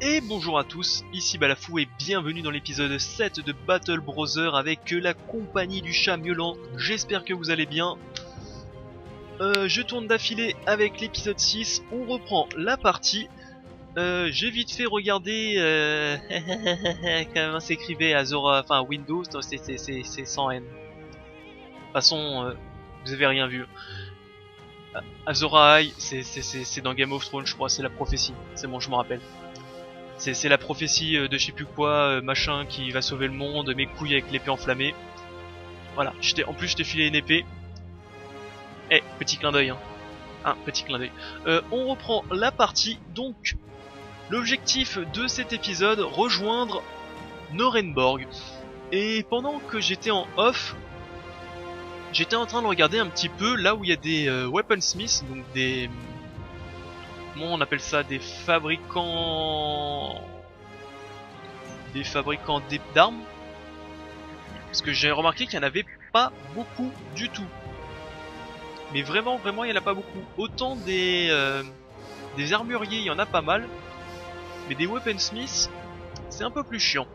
Et bonjour à tous, ici Balafou et bienvenue dans l'épisode 7 de Battle Brother avec la compagnie du chat miaulant. J'espère que vous allez bien. Je tourne d'affilée avec l'épisode 6, on reprend la partie. J'ai vite fait regarder comment s'écrivait Azora, enfin Windows, non, c'est sans N. De toute façon, vous avez rien vu. Azora High, c'est dans Game of Thrones je crois, c'est la prophétie, c'est bon je me rappelle. C'est la prophétie de je sais plus quoi, machin qui va sauver le monde, mes couilles avec l'épée enflammée. Voilà, en plus je t'ai filé une épée. Eh, petit clin d'œil, hein. Un petit clin d'œil. On reprend la partie, donc l'objectif de cet épisode, rejoindre Norenborg. Et pendant que j'étais en off, j'étais en train de regarder un petit peu là où il y a des weaponsmiths, donc des... Comment on appelle ça? Des fabricants d'armes. Parce que j'ai remarqué qu'il n'y en avait pas beaucoup du tout. Mais vraiment, il n'y en a pas beaucoup. Autant des armuriers, il y en a pas mal. Mais des weaponsmiths, c'est un peu plus chiant.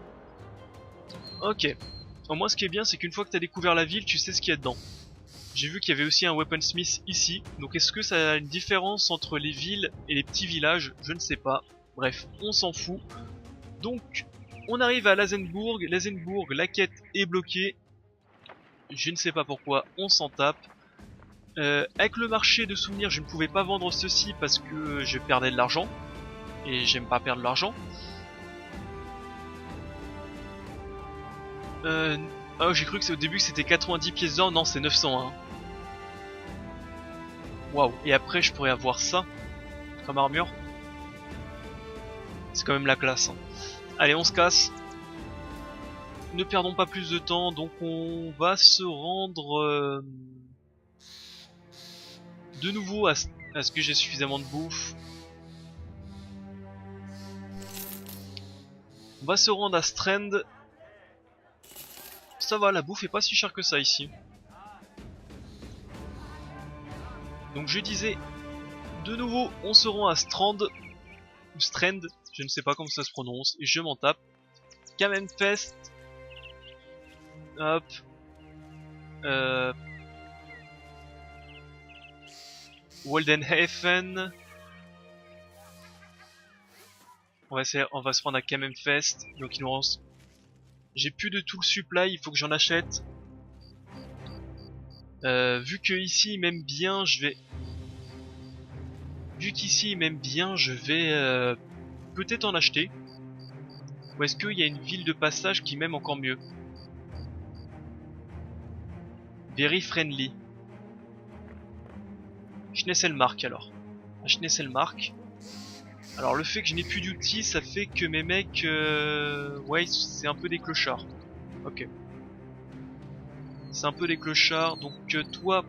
Ok. Au moins, ce qui est bien, c'est qu'une fois que tu as découvert la ville, tu sais ce qu'il y a dedans. J'ai vu qu'il y avait aussi un weaponsmith ici. Donc est-ce que ça a une différence entre les villes et les petits villages? Je ne sais pas. Bref, on s'en fout. Donc, on arrive à Lazenbourg. Lazenbourg, la quête est bloquée. Je ne sais pas pourquoi, on s'en tape. Avec le marché de souvenirs, je ne pouvais pas vendre ceci parce que je perdais de l'argent. Et j'aime pas perdre de l'argent. Oh, j'ai cru que au début c'était 90 pièces d'or, non c'est 900 hein. Waouh, et après je pourrais avoir ça comme armure. C'est quand même la classe. Hein. Allez, on se casse. Ne perdons pas plus de temps, donc on va se rendre de nouveau à ce que j'ai suffisamment de bouffe. On va se rendre à Strand. Ça va, la bouffe est pas si chère que ça ici. Donc je disais, de nouveau, on se rend à Strand, ou Strand, je ne sais pas comment ça se prononce, et je m'en tape. Kamenfest. Hop. Waldenhafen. On va se prendre à Kamenfest. Donc il nous reste... J'ai plus de tout le supply, il faut que j'en achète. Vu que ici il m'aime bien, je vais... Vu qu'ici il m'aime bien, je vais peut-être en acheter. Ou est-ce qu'il y a une ville de passage qui m'aime encore mieux? Very friendly. Schnesselmark alors. À Schnesselmark. Alors le fait que je n'ai plus d'outils, ça fait que mes mecs... Ouais, c'est un peu des clochards. Ok. C'est un peu des clochards, donc toi,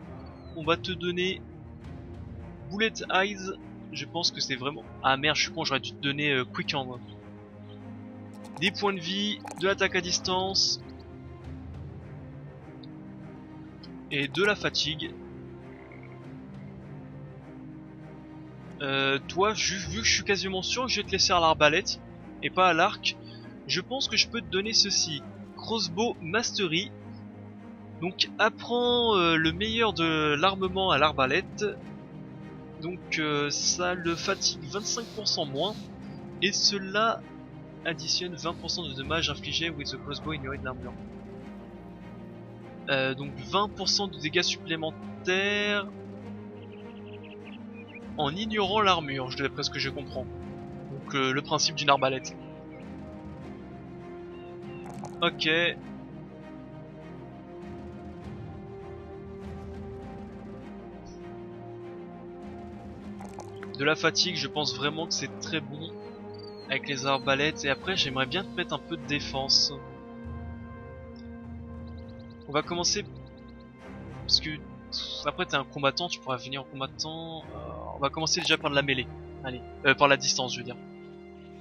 on va te donner... Bullet Eyes, je pense que c'est vraiment... Ah merde, je suis con, j'aurais dû te donner Quick Hand. Des points de vie, de l'attaque à distance... Et de la fatigue. Toi, vu que je suis quasiment sûr que je vais te laisser à l'arbalète et pas à l'arc, je pense que je peux te donner ceci. Crossbow Mastery. Donc apprends le meilleur de l'armement à l'arbalète. Donc ça le fatigue 25% moins. Et cela additionne 20% de dommages infligés with the crossbow ignoré de l'armure. Donc 20% de dégâts supplémentaires en ignorant l'armure, d'après ce que je comprends. Donc le principe d'une arbalète. Ok. De la fatigue, je pense vraiment que c'est très bon avec les arbalètes. Et après, j'aimerais bien te mettre un peu de défense. On va commencer parce que après t'es un combattant, tu pourras venir en combattant. On va commencer déjà par de la mêlée. Allez, par la distance, je veux dire.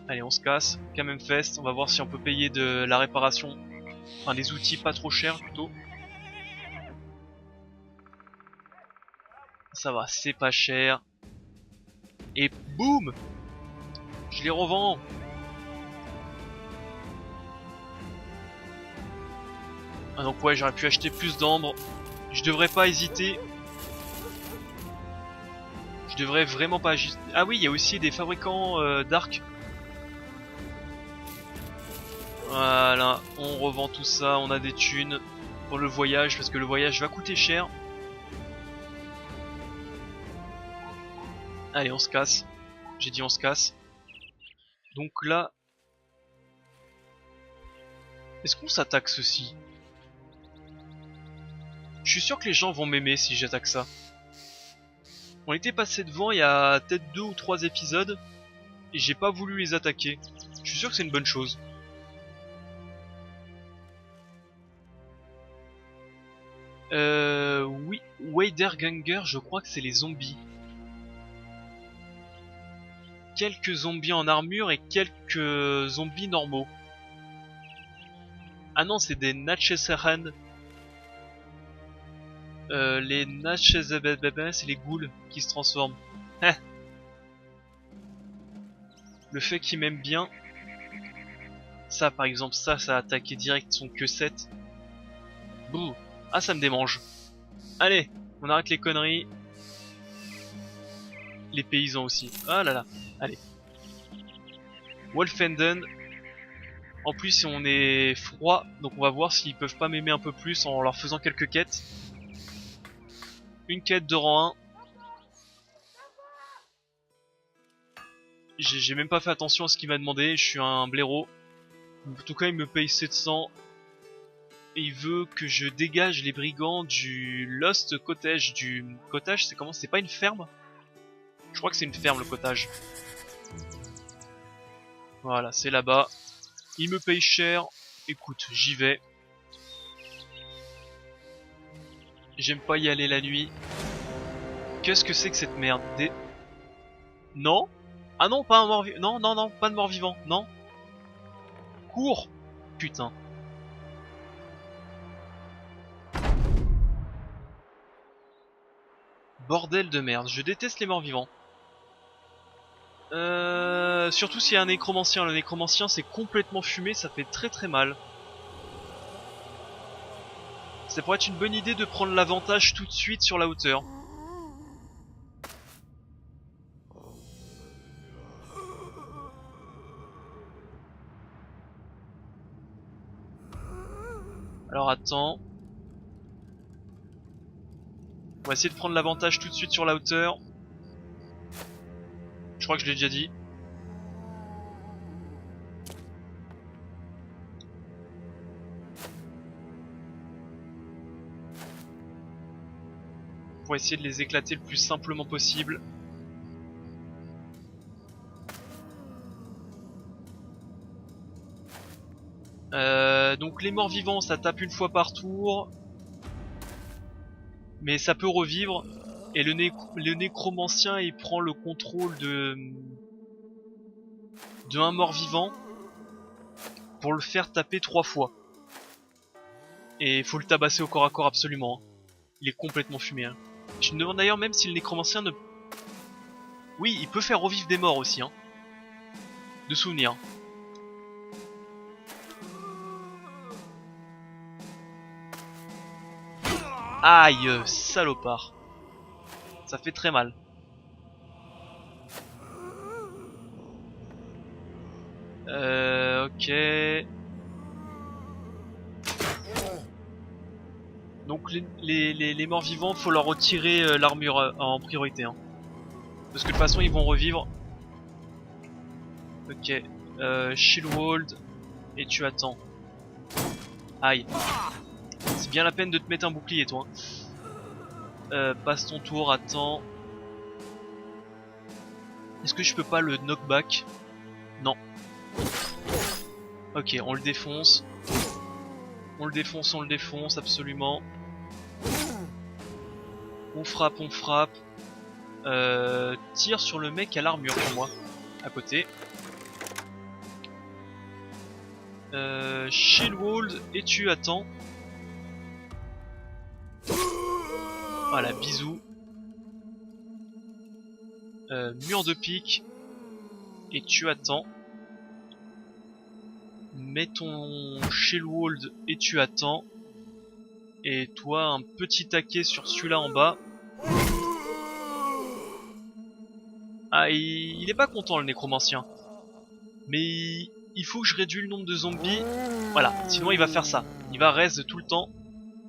Allez, on se casse. Kamenfest, on va voir si on peut payer de la réparation. Enfin, des outils pas trop chers plutôt. Ça va, c'est pas cher. Et boum, je les revends. Ah donc ouais, j'aurais pu acheter plus d'ambre. Je devrais pas hésiter. Je devrais vraiment pas hésiter. Ah oui, il y a aussi des fabricants d'arcs. Voilà, on revend tout ça, on a des thunes pour le voyage, parce que le voyage va coûter cher. Allez, on se casse. J'ai dit on se casse. Donc là... Est-ce qu'on s'attaque ceci? Je suis sûr que les gens vont m'aimer si j'attaque ça. On était passé devant il y a peut-être 2 ou 3 épisodes, et j'ai pas voulu les attaquer. Je suis sûr que c'est une bonne chose. Oui, Weiderganger, je crois que c'est les zombies. Quelques zombies en armure et quelques zombies normaux. Ah non, c'est des Natcheseren. Les Natcheseren, c'est les ghouls qui se transforment. Le fait qu'ils m'aiment bien. Ça par exemple, ça a attaqué direct son que 7. Bouh. Ah, ça me démange. Allez, on arrête les conneries. Les paysans aussi. Ah là là. Allez. Wolfenden. En plus, on est froid, donc on va voir s'ils peuvent pas m'aimer un peu plus en leur faisant quelques quêtes. Une quête de rang 1. J'ai même pas fait attention à ce qu'il m'a demandé, je suis un blaireau. En tout cas, il me paye 700. Et il veut que je dégage les brigands du Lost Cottage. Du cottage, c'est comment? C'est pas une ferme? Je crois que c'est une ferme, le cottage. Voilà, c'est là-bas. Il me paye cher. Écoute, j'y vais. J'aime pas y aller la nuit. Qu'est-ce que c'est que cette merde? Non? Ah non, pas un mort vivant. Non, non, non, pas de mort vivant. Non. Cours. Putain. Bordel de merde. Je déteste les morts vivants. Surtout s'il y a un nécromancien. Le nécromancien c'est complètement fumé, ça fait très très mal. Ça pourrait être une bonne idée de prendre l'avantage tout de suite sur la hauteur. Alors attends. On va essayer de prendre l'avantage tout de suite sur la hauteur. Je crois que je l'ai déjà dit. Pour essayer de les éclater le plus simplement possible. Donc les morts vivants ça tape une fois par tour. Mais ça peut revivre. Et le nécromancien il prend le contrôle de un mort vivant pour le faire taper 3 fois. Et il faut le tabasser au corps à corps absolument. Il est complètement fumé. Hein. Je me demande d'ailleurs même si le nécromancien ne... Oui, il peut faire revivre des morts aussi. Hein. De souvenir. Aïe, salopard. Ça fait très mal. Ok. Donc les morts vivants, faut leur retirer l'armure en priorité. Hein. Parce que de toute façon, ils vont revivre. Ok. Shieldwald. Et tu attends. Aïe. C'est bien la peine de te mettre un bouclier, toi. Passe ton tour, attends. Est-ce que je peux pas le knockback? Non. Ok, on le défonce. On le défonce, absolument. On frappe, on frappe. Tire sur le mec à l'armure pour moi. À côté. Shieldwald et tu attends. Voilà, bisous. Mur de pique. Et tu attends. Mets ton Shieldwald et tu attends. Et toi, un petit taquet sur celui-là en bas. Ah, il est pas content le nécromancien. Mais il faut que je réduise le nombre de zombies. Voilà, sinon il va faire ça. Il va raise tout le temps.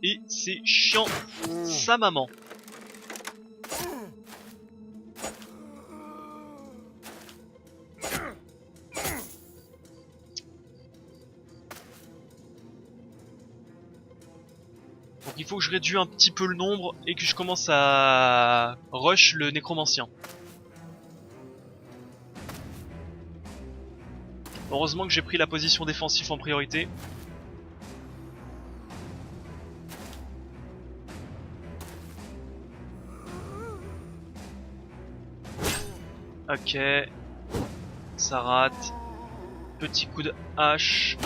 Et c'est chiant sa maman. Donc il faut que je réduise un petit peu le nombre et que je commence à rush le nécromancien. Heureusement que j'ai pris la position défensive en priorité. Ok. Ça rate. Petit coup de hache.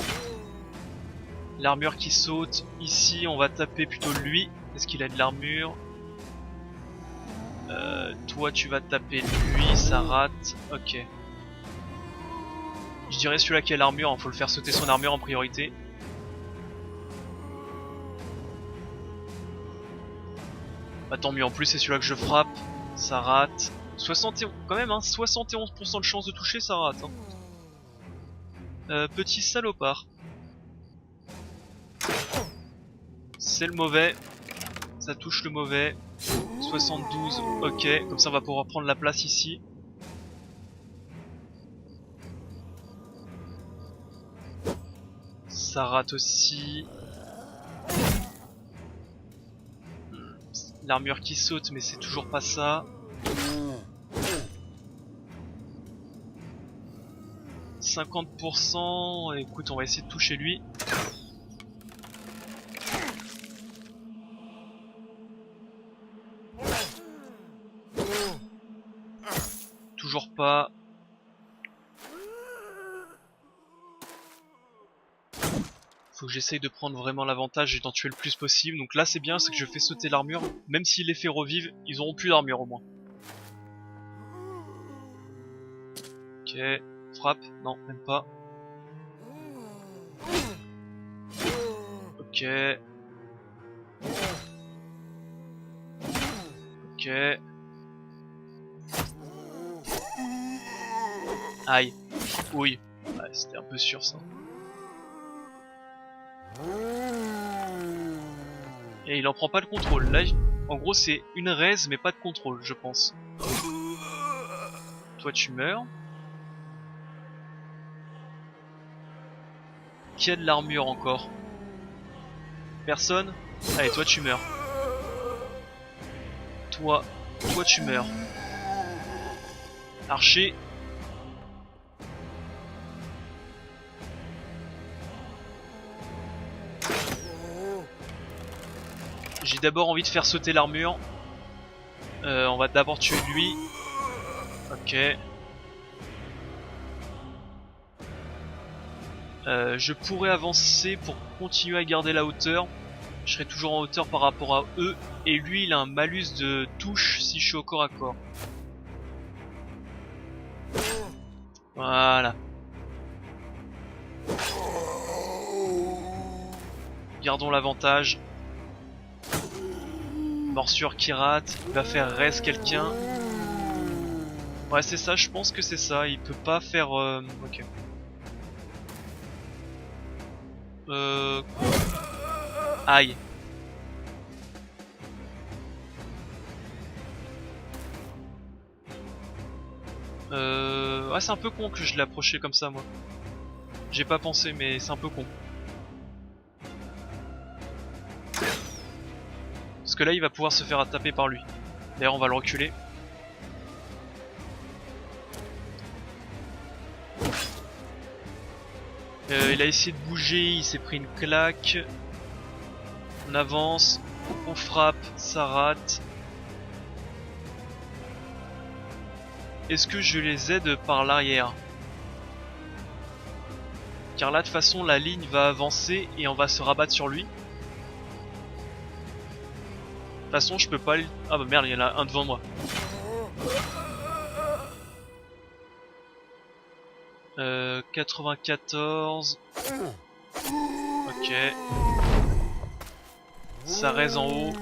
L'armure qui saute. Ici, on va taper plutôt lui. Est-ce qu'il a de l'armure? Toi, tu vas taper lui. Ça rate. Ok. Je dirais celui-là qui a l'armure. Il faut le faire sauter son armure en priorité. Bah, tant mieux. En plus, c'est celui-là que je frappe. Ça rate. 71, quand même, hein, 71% de chance de toucher, ça rate. Hein. Petit salopard. C'est le mauvais. Ça touche le mauvais. 72, ok. Comme ça on va pouvoir prendre la place ici. Ça rate aussi. L'armure qui saute, mais c'est toujours pas ça. 50%. Écoute, on va essayer de toucher lui. Toujours pas. Faut que j'essaye de prendre vraiment l'avantage et d'en tuer le plus possible. Donc là c'est bien, c'est que je fais sauter l'armure. Même s'il les fait revivre, ils auront plus d'armure au moins. Ok, frappe, non, même pas. Ok. Ok. Aïe. Oui. Ouais, c'était un peu sûr ça. Et il en prend pas le contrôle. Là, en gros, c'est une raise, mais pas de contrôle, je pense. Toi, tu meurs. Qui a de l'armure encore? Personne? Allez, toi, tu meurs. Toi, tu meurs. Archer. J'ai d'abord envie de faire sauter l'armure. On va d'abord tuer lui. Ok. Je pourrais avancer pour continuer à garder la hauteur. Je serai toujours en hauteur par rapport à eux. Et lui, il a un malus de touche si je suis au corps à corps. Voilà. Gardons l'avantage. Morsure qui rate. Il va faire res quelqu'un. Ouais, c'est ça, je pense que c'est ça. Il peut pas faire... Ok. Aïe. Ouais, c'est un peu con que je l'ai approché comme ça, moi. J'ai pas pensé, mais c'est un peu con. Parce que là, il va pouvoir se faire taper par lui. D'ailleurs, on va le reculer. Il a essayé de bouger, il s'est pris une claque. On avance, on frappe, ça rate. Est-ce que je les aide par l'arrière? Car là de toute façon la ligne va avancer et on va se rabattre sur lui. De toute façon je peux pas... Ah bah merde, il y en a un devant moi. 94. Ok. Ça raise en haut.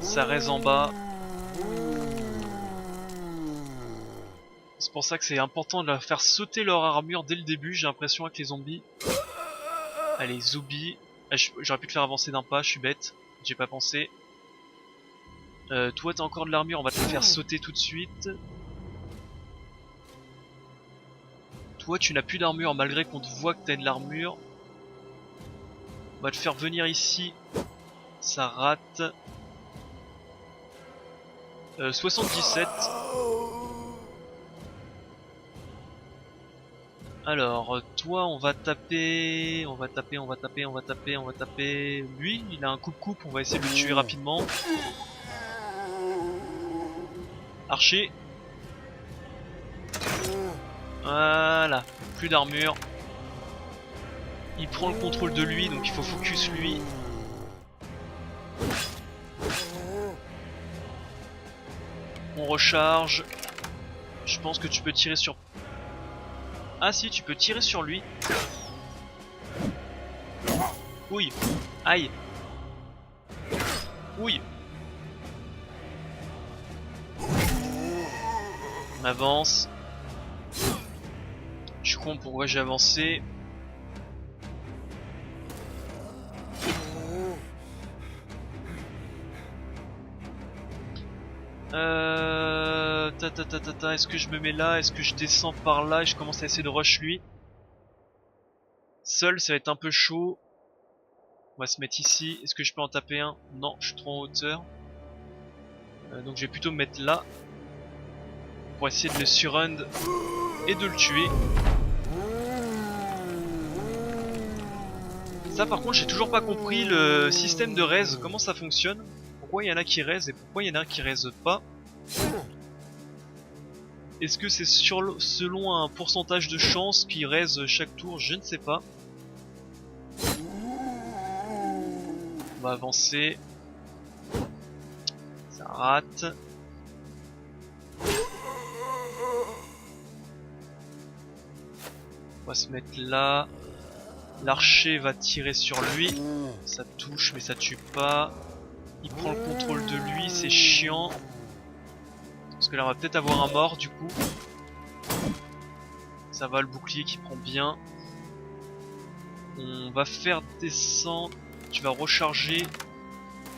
Ça raise en bas. C'est pour ça que c'est important de leur faire sauter leur armure dès le début, j'ai l'impression, avec les zombies. Allez, Zoubi. Ah, j'aurais pu te faire avancer d'un pas, je suis bête. J'ai pas pensé. Toi t'as encore de l'armure, on va te faire sauter tout de suite. Toi tu n'as plus d'armure malgré qu'on te voit que t'as de l'armure. On va te faire venir ici. Ça rate. 77. Alors, toi, on va taper, Lui, il a un coupe-coupe, on va essayer de le tuer rapidement. Archer. Voilà, plus d'armure. Il prend le contrôle de lui, donc il faut focus lui. On recharge. Je pense que tu peux tirer sur... Ah si, tu peux tirer sur lui. Ouille. Aïe. Ouille. On avance. Je suis con, pourquoi j'ai avancé. Est-ce que je me mets là? Est-ce que je descends par là et je commence à essayer de rush lui? Seul, ça va être un peu chaud. On va se mettre ici. Est-ce que je peux en taper un? Non, je suis trop en hauteur. Donc je vais plutôt me mettre là. Pour essayer de le surrun et de le tuer. Ça par contre j'ai toujours pas compris le système de raise, comment ça fonctionne. Pourquoi il y en a qui raise et pourquoi il y en a qui raise pas. Est-ce que c'est selon un pourcentage de chance qui raise chaque tour? Je ne sais pas. On va avancer. Ça rate. On va se mettre là. L'archer va tirer sur lui. Ça touche mais ça tue pas. Il prend le contrôle de lui, c'est chiant. Parce que là on va peut-être avoir un mort du coup. Ça va, le bouclier qui prend bien. On va faire descendre. Tu vas recharger.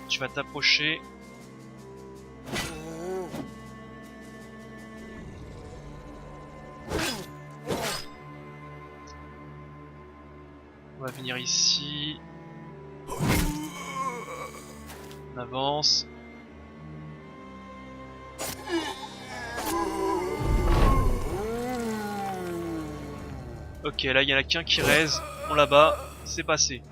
Tu vas t'approcher. On va venir ici. On avance. Ok, là il y en a qu'un qui raise. On là-bas, c'est passé.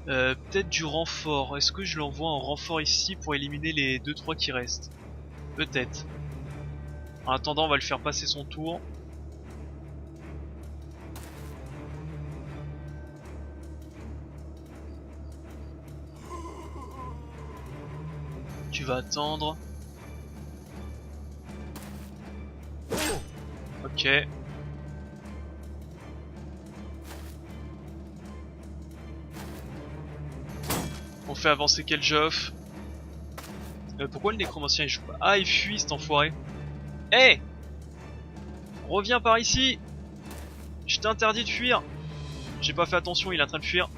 Peut-être du renfort. Est-ce que je l'envoie en renfort ici pour éliminer les 2-3 qui restent? Peut-être. En attendant, on va le faire passer son tour. Tu vas attendre. Ok. On fait avancer Keljoff. Pourquoi le nécromancien il joue pas? Ah, il fuit cet enfoiré. Eh hey, reviens par ici. Je t'ai interdit de fuir. J'ai pas fait attention, il est en train de fuir.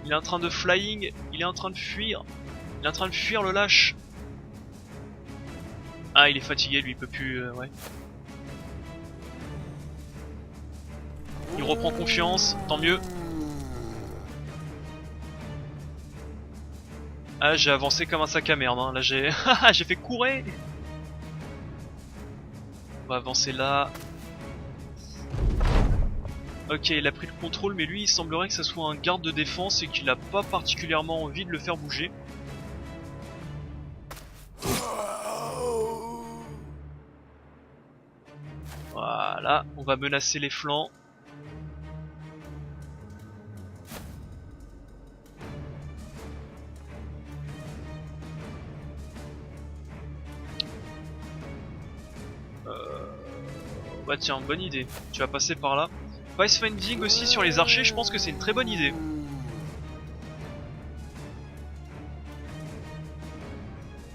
Il est en train de flying, il est en train de fuir. Il est en train de fuir le lâche. Ah, il est fatigué, lui, il peut plus... ouais. Il reprend confiance, tant mieux. Ah, j'ai avancé comme un sac à merde, hein. Là j'ai... j'ai fait courir. On va avancer là. Ok, il a pris le contrôle, mais lui il semblerait que ça soit un garde de défense et qu'il a pas particulièrement envie de le faire bouger. Voilà, on va menacer les flancs. Bah tiens, bonne idée. Tu vas passer par là. Pathfinding aussi sur les archers, je pense que c'est une très bonne idée.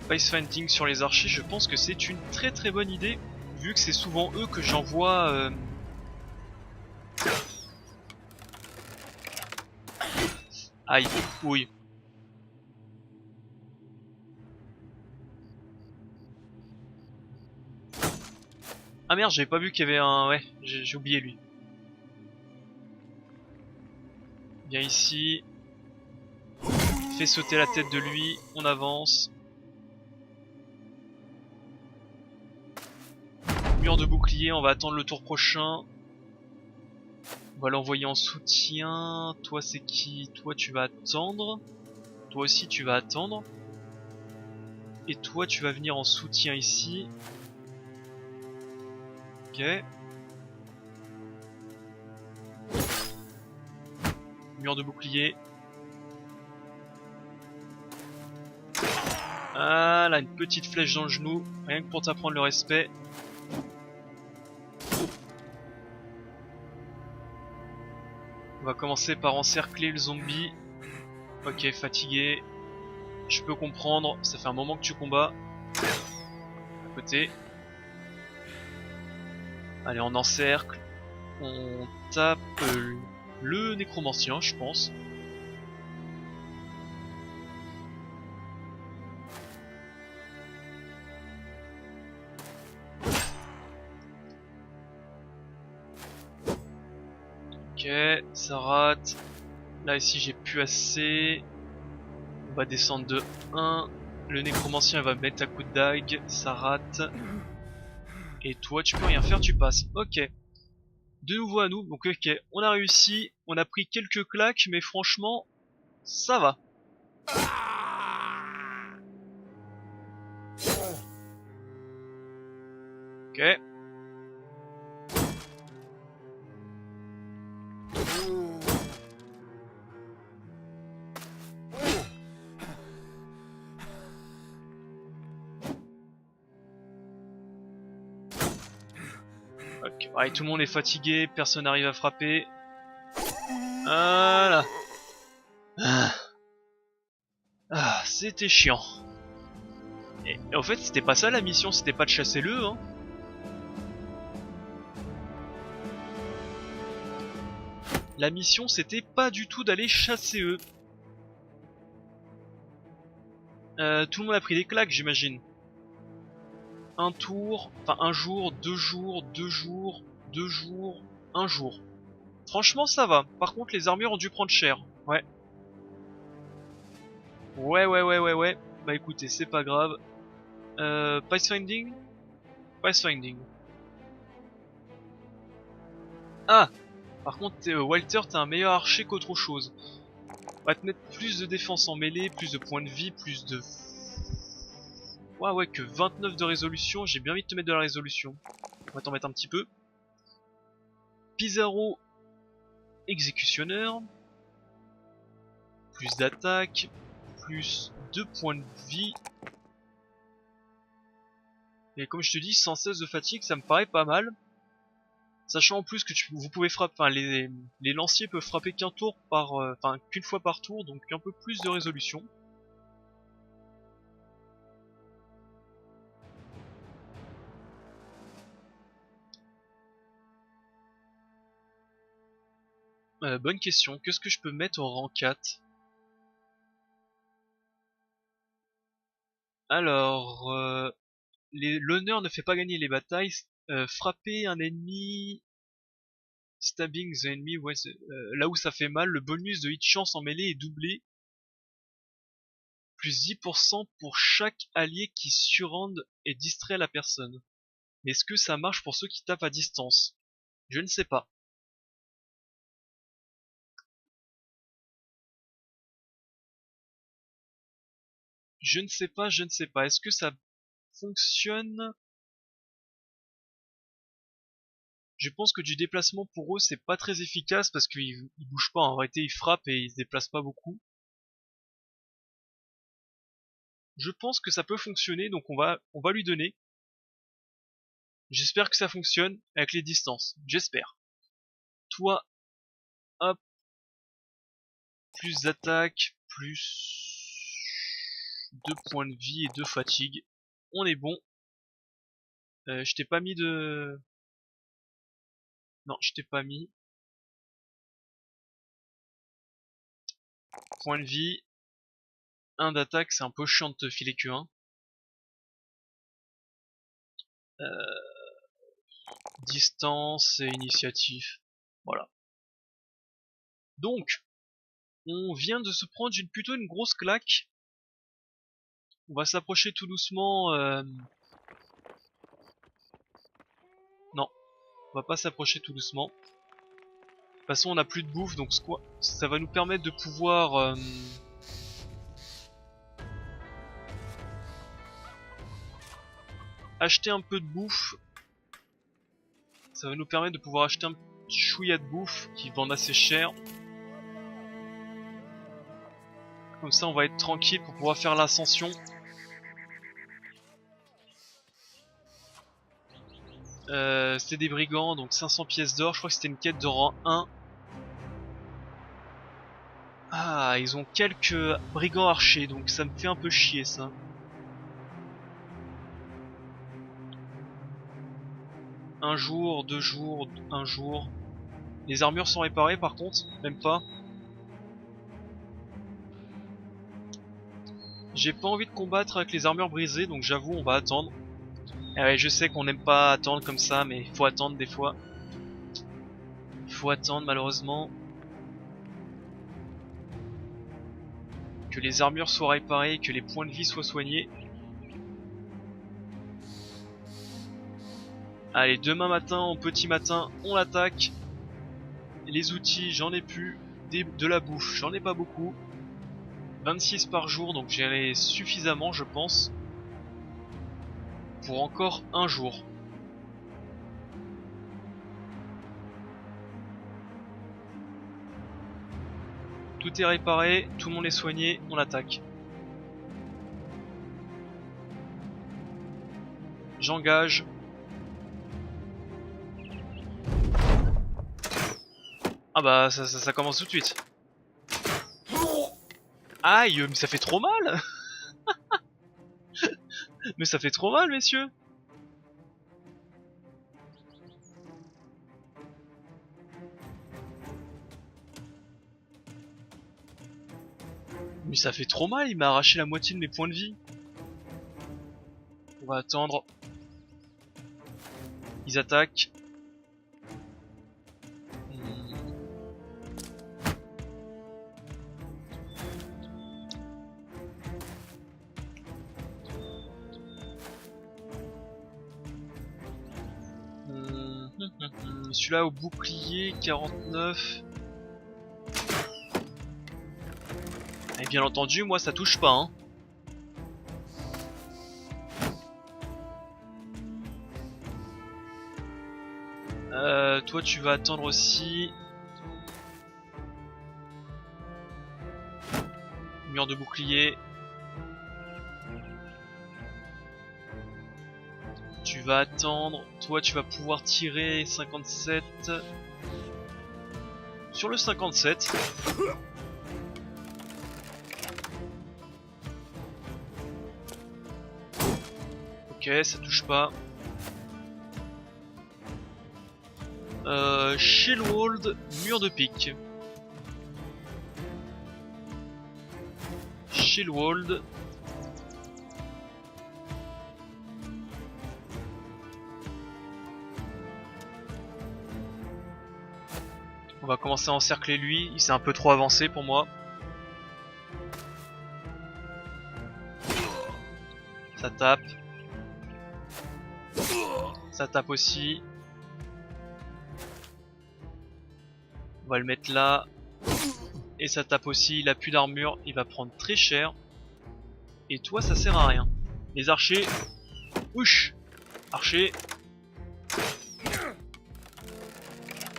Pathfinding sur les archers, je pense que c'est une très bonne idée, vu que c'est souvent eux que j'envoie... Aïe, oui. Ah merde, j'avais pas vu qu'il y avait un... Ouais, j'ai oublié lui. Viens ici. Fais sauter la tête de lui, on avance. Mur de bouclier, on va attendre le tour prochain. On va l'envoyer en soutien. Toi c'est qui? Toi tu vas attendre. Toi aussi tu vas attendre. Et toi tu vas venir en soutien ici. Ok. Mur de bouclier. Ah là, une petite flèche dans le genou. Rien que pour t'apprendre le respect. On va commencer par encercler le zombie. Ok, fatigué. Je peux comprendre, ça fait un moment que tu combats. À côté. Allez, on encercle. On tape le nécromancien, je pense. Ok, ça rate. Là, ici, j'ai plus assez. On va descendre de 1. Le nécromancien va mettre à coup de dague. Ça rate. Et toi, tu peux rien faire, tu passes. Ok. De nouveau à nous. Donc, ok, on a réussi. On a pris quelques claques, mais franchement, ça va. Ok. Ok. Allez, tout le monde est fatigué. Personne n'arrive à frapper. Voilà. C'était chiant. Et en fait, c'était pas ça la mission, c'était pas de chasser le, hein. La mission, c'était pas du tout d'aller chasser eux. Tout le monde a pris des claques, j'imagine. Un tour, enfin un jour, 2 jours, 2 jours, 2 jours, un jour. Franchement, ça va. Par contre, les armures ont dû prendre cher. Ouais. Ouais. Bah écoutez, c'est pas grave. Pathfinding? Pathfinding. Ah! Par contre, Walter, t'es un meilleur archer qu'autre chose. On va te mettre plus de défense en mêlée, plus de points de vie, plus de... Ouais, que 29 de résolution. J'ai bien envie de te mettre de la résolution. On va t'en mettre un petit peu. Pizarro, exécutionneur. Plus d'attaque. Plus 2 points de vie. Et comme je te dis, 116 de fatigue, ça me paraît pas mal. Sachant en plus que vous pouvez frapper, enfin les lanciers peuvent frapper qu'un tour par, enfin qu'une fois par tour, donc un peu plus de résolution. Bonne question, qu'est-ce que je peux mettre au rang 4? Alors, l'honneur ne fait pas gagner les batailles. Frapper un ennemi, stabbing the enemy, ouais, là où ça fait mal, le bonus de hit chance en mêlée est doublé. Plus 10% pour chaque allié qui surround et distrait la personne. Mais est-ce que ça marche pour ceux qui tapent à distance? Je ne sais pas. Je ne sais pas. Est-ce que ça fonctionne? Je pense que du déplacement pour eux c'est pas très efficace parce qu'ils bougent pas. En réalité ils frappent et ils se déplacent pas beaucoup. Je pense que ça peut fonctionner donc on va lui donner. J'espère que ça fonctionne avec les distances. J'espère. Toi, hop, plus d'attaque, plus 2 points de vie et 2 fatigue. On est bon. Je t'ai pas mis de... Non, je t'ai pas mis. Point de vie. 1 d'attaque, c'est un peu chiant de te filer que 1. Distance et initiative. Voilà. Donc, on vient de se prendre plutôt une grosse claque. On va s'approcher tout doucement. Non, on va pas s'approcher tout doucement. De toute façon, on n'a plus de bouffe, donc ça va nous permettre de pouvoir... acheter un peu de bouffe. Ça va nous permettre de pouvoir acheter un chouïa de bouffe qui vendent assez cher. Comme ça, on va être tranquille pour pouvoir faire l'ascension. C'était des brigands, donc 500 pièces d'or. Je crois que c'était une quête de rang 1. Ah, ils ont quelques brigands archers, donc ça me fait un peu chier ça. Un jour, 2 jours, 1 jour. Les armures sont réparées par contre, même pas. J'ai pas envie de combattre avec les armures brisées, donc j'avoue on va attendre. Ah ouais, je sais qu'on n'aime pas attendre comme ça, mais faut attendre des fois. Faut attendre malheureusement. Que les armures soient réparées, que les points de vie soient soignés. Allez, demain matin, au petit matin, on attaque. Les outils, j'en ai plus. De la bouffe, j'en ai pas beaucoup. 26 par jour, donc j'ai suffisamment, je pense. Pour encore un jour. Tout est réparé, tout le monde est soigné, on attaque. J'engage. Ah bah ça commence tout de suite. Aïe, mais ça fait trop mal. Mais ça fait trop mal, messieurs. Mais ça fait trop mal, il m'a arraché la moitié de mes points de vie. On va attendre. Ils attaquent. Celui-là au bouclier 49. Et bien entendu, moi ça touche pas, hein. Toi tu vas attendre aussi. Mur de bouclier. Tu vas attendre. Toi tu vas pouvoir tirer 57. Sur le 57. Ok, ça touche pas. Shieldwall, mur de pique. Shieldwall. On va commencer à encercler lui, il s'est un peu trop avancé pour moi. Ça tape. Ça tape aussi. On va le mettre là. Et ça tape aussi, il a plus d'armure, il va prendre très cher. Et toi ça sert à rien. Les archers. Ouch. Archer.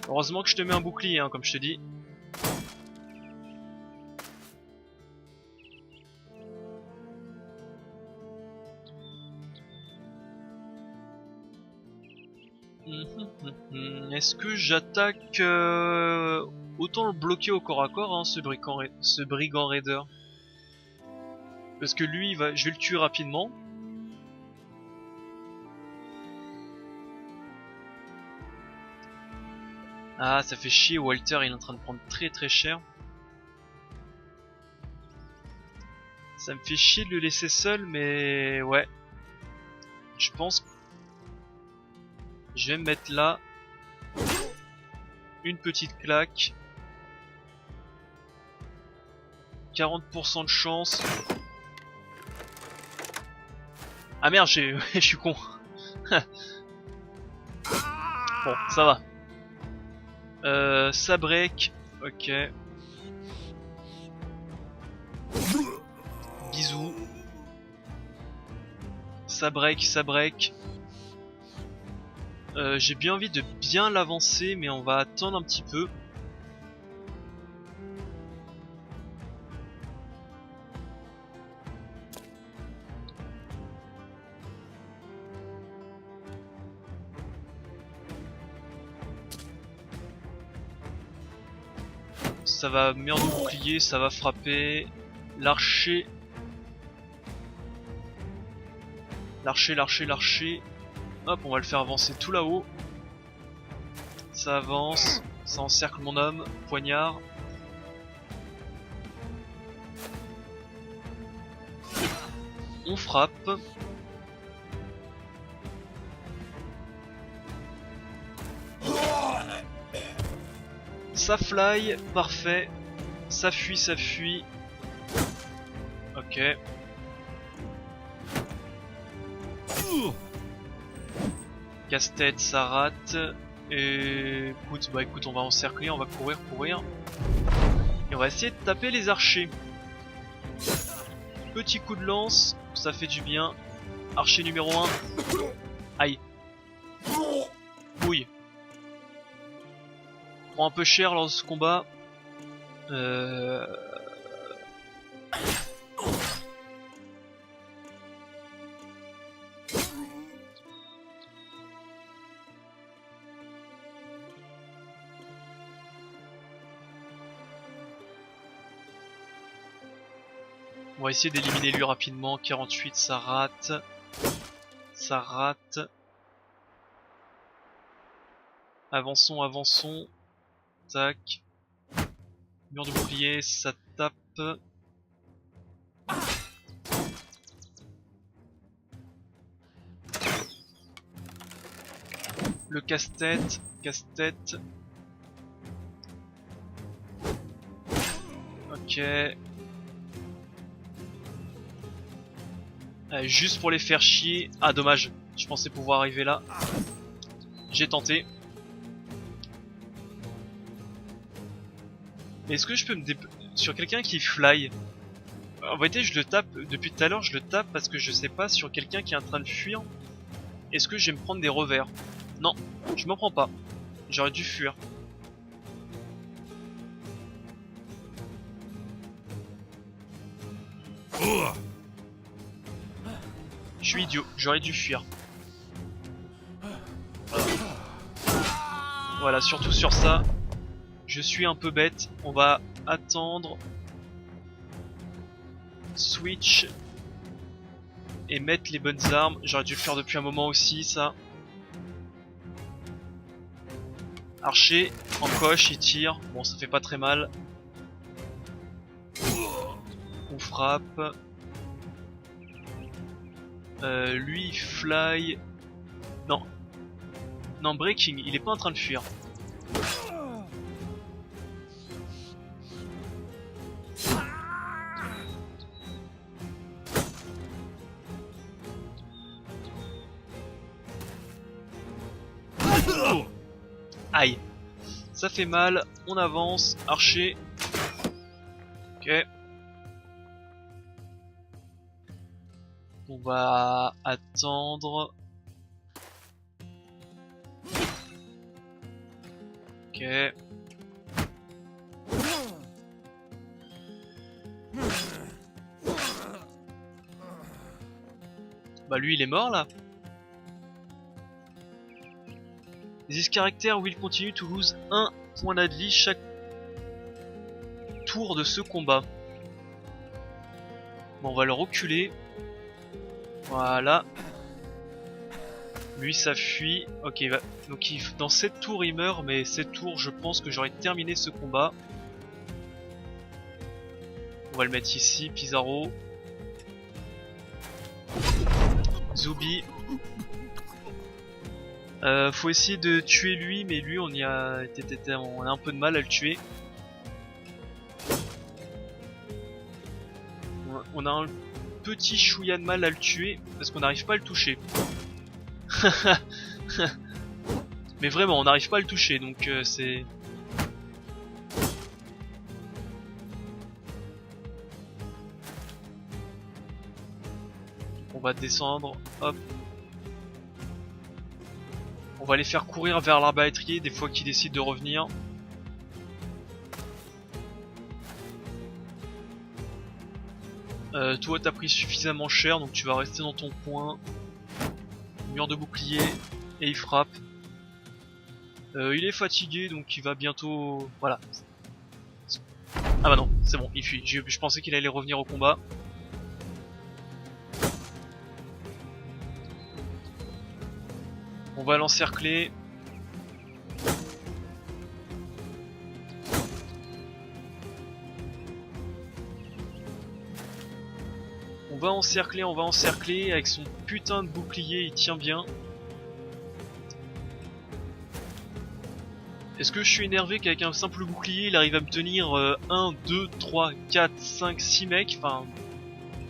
Heureusement que je te mets un bouclier, hein, comme je te dis. Est-ce que j'attaque autant le bloquer au corps à corps, hein, ce brigand raider. Parce que lui, je vais le tuer rapidement. Ah, ça fait chier, Walter, il est en train de prendre très très cher. Ça me fait chier de le laisser seul, mais ouais. Je pense que je vais me mettre là. Une petite claque. 40% de chance. Ah merde, je suis con. Bon, ça va. Ça break. Ok. Bisous. Ça break, ça break. J'ai bien envie de bien l'avancer, mais on va attendre un petit peu. Ça va mur de bouclier, ça va frapper. L'archer. L'archer. Hop, on va le faire avancer tout là-haut. Ça avance. Ça encercle mon homme. Poignard. On frappe. Ça fly, parfait. Ça fuit. Ok. Casse-tête, ça rate. Et écoute, on va encercler, on va courir. Et on va essayer de taper les archers. Petit coup de lance, ça fait du bien. Archer numéro 1. Aïe. Ouille. Prend un peu cher lors de ce combat. On va essayer d'éliminer lui rapidement. 48, ça rate. Ça rate. Avançons. Tac. Mur de bouclier, ça tape. Le casse-tête. Ok. Allez, juste pour les faire chier. Ah dommage, je pensais pouvoir arriver là. J'ai tenté. Mais est-ce que je peux me sur quelqu'un qui fly? En vérité je le tape, depuis tout à l'heure je le tape parce que je sais pas sur quelqu'un qui est en train de fuir. Est-ce que je vais me prendre des revers? Non, je m'en prends pas. J'aurais dû fuir. Je suis idiot, j'aurais dû fuir. Voilà, surtout sur ça. Je suis un peu bête. On va attendre. Switch. Et mettre les bonnes armes. J'aurais dû le faire depuis un moment aussi, ça. Archer, en coche, il tire. Bon, ça fait pas très mal. On frappe. Lui, fly. Non. Non, breaking, il est pas en train de fuir. Aïe. Ça fait mal, on avance, archer. Ok. On va attendre. Ok. Bah lui il est mort là. This character will continue to lose 1 point d'advi chaque tour de ce combat. Bon, on va le reculer. Voilà. Lui ça fuit. Ok, donc dans 7 tours il meurt, mais 7 tours je pense que j'aurais terminé ce combat. On va le mettre ici, Pizarro. Zubi. Faut essayer de tuer lui, mais lui on a un peu de mal à le tuer. On a un petit chouïa de mal à le tuer parce qu'on n'arrive pas à le toucher. Mais vraiment on n'arrive pas à le toucher, donc c'est... On va descendre, hop. On va les faire courir vers l'arbalétrier des fois qu'ils décident de revenir. Toi t'as pris suffisamment cher, donc tu vas rester dans ton coin. Mur de bouclier, et il frappe. Il est fatigué, donc il va bientôt... Voilà. Ah bah non, c'est bon, il fuit. Je pensais qu'il allait revenir au combat. On va l'encercler. On va encercler. Avec son putain de bouclier, il tient bien. Est-ce que je suis énervé qu'avec un simple bouclier, il arrive à me tenir 1, 2, 3, 4, 5, 6 mecs. Enfin,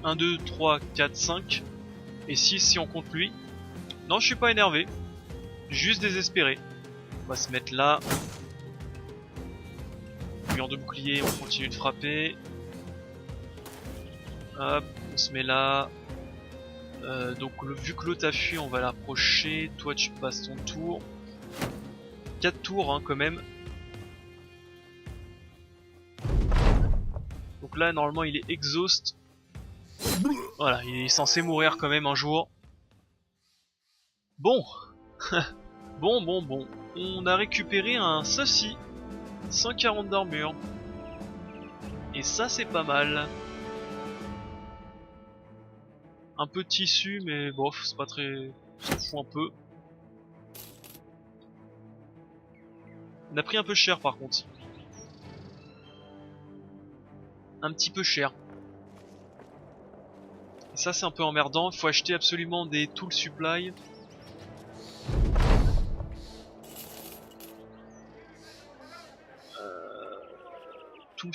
1, 2, 3, 4, 5. Et 6 si on compte lui. Non, je suis pas énervé. Juste désespéré. On va se mettre là. Mur de bouclier, on continue de frapper. Hop, on se met là. Donc vu que l'autre a fui, on va l'approcher. Toi tu passes ton tour. 4 tours hein, quand même. Donc là normalement il est exhaust. Voilà, il est censé mourir quand même un jour. Bon. Bon. On a récupéré un ceci. 140 d'armure. Et ça c'est pas mal. Un peu de tissu mais bof, c'est pas très... On s'en fout un peu. On a pris un peu cher par contre. Un petit peu cher. Et ça c'est un peu emmerdant, il faut acheter absolument des tool supply. Tool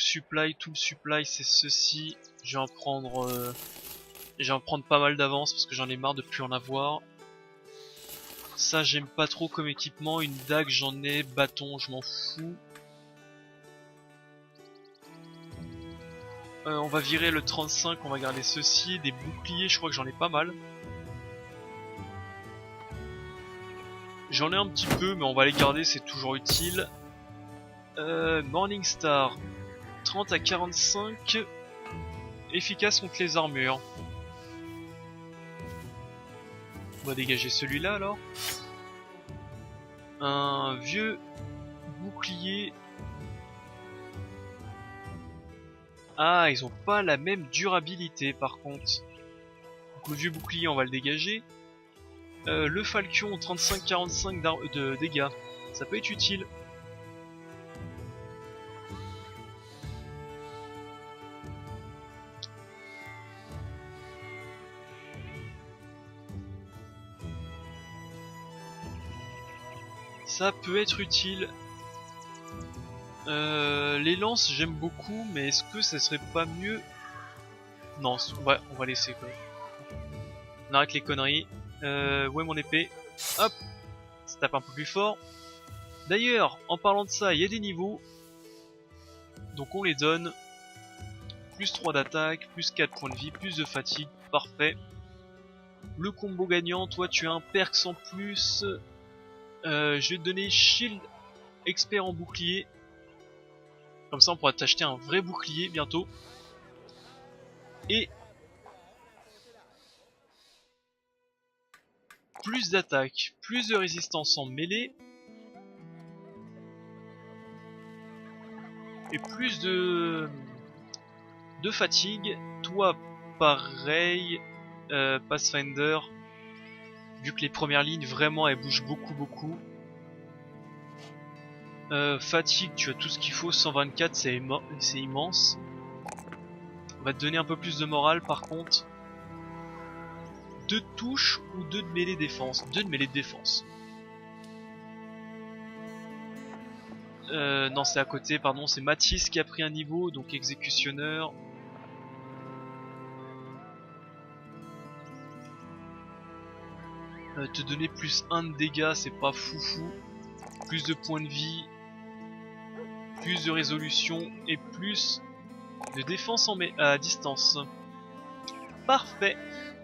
supply c'est ceci. Je vais en prendre pas mal d'avance parce que j'en ai marre de plus en avoir. Ça j'aime pas trop comme équipement, une dague j'en ai, bâton je m'en fous. On va virer le 35, on va garder ceci, des boucliers je crois que j'en ai pas mal. J'en ai un petit peu mais on va les garder, c'est toujours utile. Morningstar, 30 à 45, efficace contre les armures. On va dégager celui-là alors. Un vieux bouclier. Ah, ils ont pas la même durabilité par contre. Donc le vieux bouclier on va le dégager. Le Falcon 35-45 de dégâts. Ça peut être utile. Ça peut être utile. Les lances j'aime beaucoup, mais est-ce que ça serait pas mieux? Non, on va laisser quoi. On arrête les conneries. Ouais mon épée. Hop, ça tape un peu plus fort. D'ailleurs, en parlant de ça, il y a des niveaux. Donc on les donne. Plus 3 d'attaque, plus 4 points de vie, plus de fatigue. Parfait. Le combo gagnant, toi tu as un perks en plus. Je vais te donner Shield expert en bouclier. Comme ça on pourra t'acheter un vrai bouclier bientôt. Et plus d'attaque, plus de résistance en mêlée, et plus de fatigue. Toi, pareil, Pathfinder, vu que les premières lignes, vraiment, elles bougent beaucoup. Fatigue, tu as tout ce qu'il faut, 124, c'est immense. On va te donner un peu plus de morale, par contre. 2 de touche ou 2 de mêlée défense? 2 de mêlée de défense. Non, c'est à côté, pardon, c'est Mathis qui a pris un niveau, donc exécutionneur. Te donner plus 1 de dégâts, c'est pas foufou. Plus de points de vie, plus de résolution et plus de défense à distance. Parfait.